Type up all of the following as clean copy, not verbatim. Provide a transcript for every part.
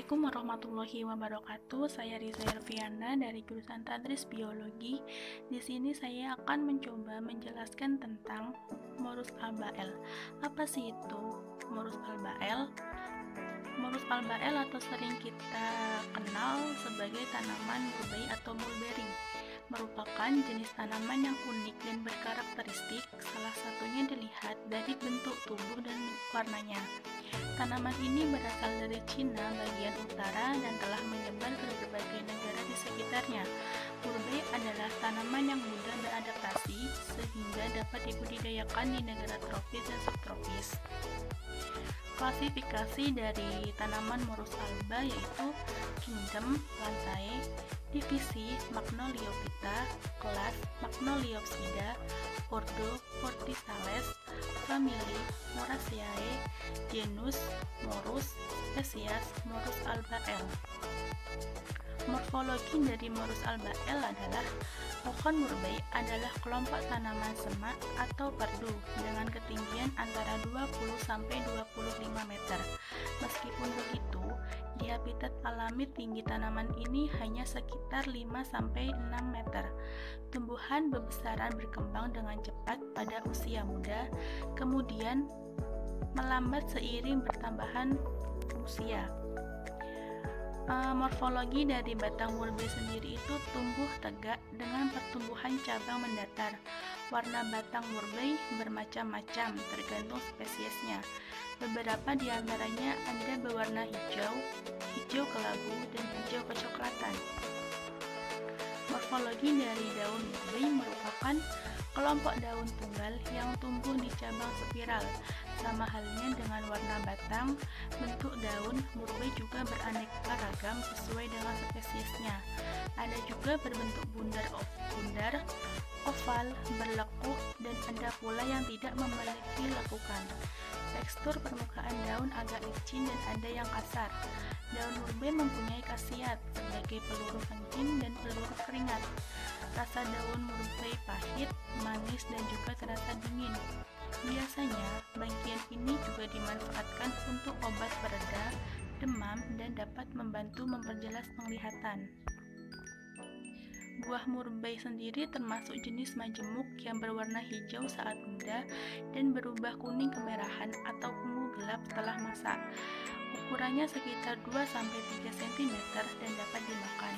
Assalamualaikum warahmatullahi wabarakatuh. Saya Riza Elviana dari jurusan Tadris Biologi. Di sini saya akan mencoba menjelaskan tentang Morus alba-L. Apa sih itu Morus alba-L? Morus alba-L atau sering kita kenal sebagai tanaman murbei atau mulberry merupakan jenis tanaman yang unik dan berkarakteristik. Salah satunya dilihat dari bentuk tubuh dan warnanya. Tanaman ini berasal dari Cina bagian utara dan telah menyebar ke berbagai negara di sekitarnya. Murbei adalah tanaman yang mudah beradaptasi sehingga dapat dibudidayakan di negara tropis dan subtropis. Klasifikasi dari tanaman Morus alba yaitu kingdom, lantai, divisi Magnoliophyta, kelas Magnoliopsida, ordo Vorticales, famili Moraceae, genus Morus, spesies Morus alba-L. Morfologi dari Morus alba-L adalah pohon murbei adalah kelompok tanaman semak atau perdu dengan ketinggian antara 20-25 meter. Meskipun begitu, di habitat alami tinggi tanaman ini hanya sekitar 5-6 meter. Tumbuhan bebesaran berkembang dengan cepat pada usia muda, kemudian melambat seiring bertambahan usia. Morfologi dari batang murbei sendiri itu tumbuh tegak dengan pertumbuhan cabang mendatar. Warna batang murbei bermacam-macam tergantung spesiesnya. Beberapa di antaranya ada berwarna hijau, hijau kelabu, dan hijau kecoklatan. Morfologi dari daun murbei merupakan kelompok daun tunggal yang tumbuh di cabang spiral. Sama halnya dengan warna batang, bentuk daun murbei juga beraneka ragam sesuai dengan spesiesnya. Ada juga berbentuk bundar, oval, berlekuh, dan ada pula yang tidak memiliki lekukan. Tekstur permukaan daun agak licin dan ada yang kasar. Daun murbei mempunyai khasiat sebagai peluru kencing dan peluru keringat. Rasa daun murbei pahit, manis, dan juga terasa dingin. Biasanya, bagian ini juga dimanfaatkan untuk obat pereda, demam, dan dapat membantu memperjelas penglihatan. Buah murbei sendiri termasuk jenis majemuk yang berwarna hijau saat muda dan berubah kuning kemerahan atau ungu gelap setelah masak. Ukurannya sekitar 2-3 cm dan dapat dimakan.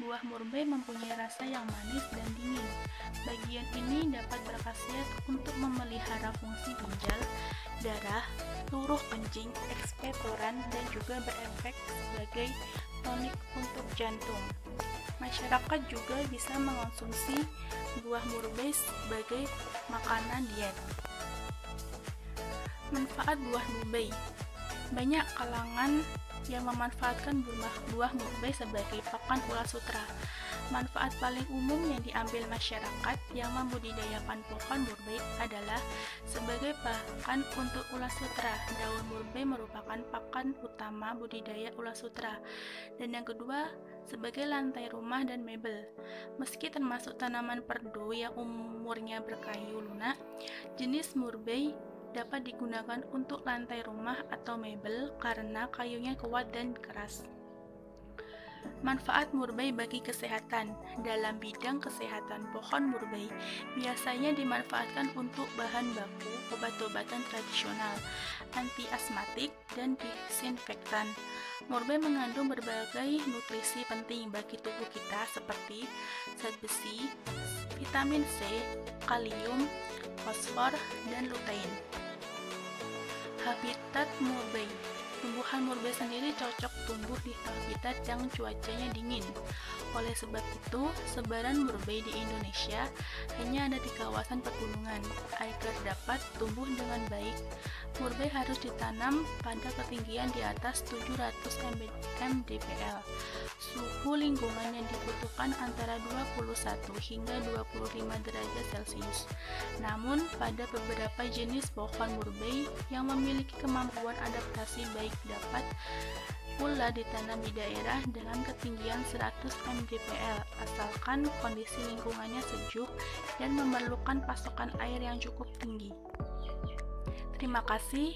Buah murbei mempunyai rasa yang manis dan dingin. Bagian ini dapat berkhasiat untuk memelihara fungsi ginjal, darah, luruh kencing, ekspektoran, dan juga berefek sebagai tonik untuk jantung. Masyarakat juga bisa mengonsumsi buah murbei sebagai makanan diet. Manfaat buah murbei. Banyak kalangan yang memanfaatkan buah murbei sebagai pakan ulat sutra. Manfaat paling umum yang diambil masyarakat yang membudidayakan pohon murbei adalah sebagai pakan untuk ulat sutra. Daun murbei merupakan pakan utama budidaya ulat sutra. Dan yang kedua, sebagai lantai rumah dan mebel. Meski termasuk tanaman perdu yang umurnya berkayu lunak, jenis murbei dapat digunakan untuk lantai rumah atau mebel karena kayunya kuat dan keras. Manfaat murbei bagi kesehatan. Dalam bidang kesehatan, pohon murbei biasanya dimanfaatkan untuk bahan baku obat-obatan tradisional, anti-asmatik, dan disinfektan. Murbei mengandung berbagai nutrisi penting bagi tubuh kita seperti zat besi, vitamin C, kalium, fosfor, dan lutein. Habitat murbei. Tumbuhan murbei sendiri cocok tumbuh di habitat yang cuacanya dingin. Oleh sebab itu, sebaran murbei di Indonesia hanya ada di kawasan pegunungan. Agar dapat tumbuh dengan baik, murbei harus ditanam pada ketinggian di atas 700 mdpl. Suhu lingkungan yang dibutuhkan antara 21 hingga 25 derajat Celcius. Namun, pada beberapa jenis pohon murbei yang memiliki kemampuan adaptasi baik dapat pula ditanam di daerah dengan ketinggian 100 mdpl, asalkan kondisi lingkungannya sejuk dan memerlukan pasokan air yang cukup tinggi. Terima kasih,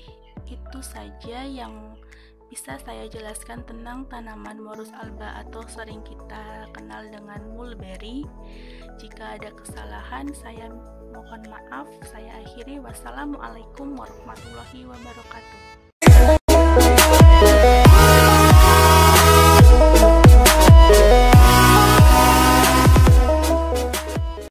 itu saja yang bisa saya jelaskan tentang tanaman Morus alba atau sering kita kenal dengan mulberry. Jika ada kesalahan, saya mohon maaf. Saya akhiri. Wassalamualaikum warahmatullahi wabarakatuh.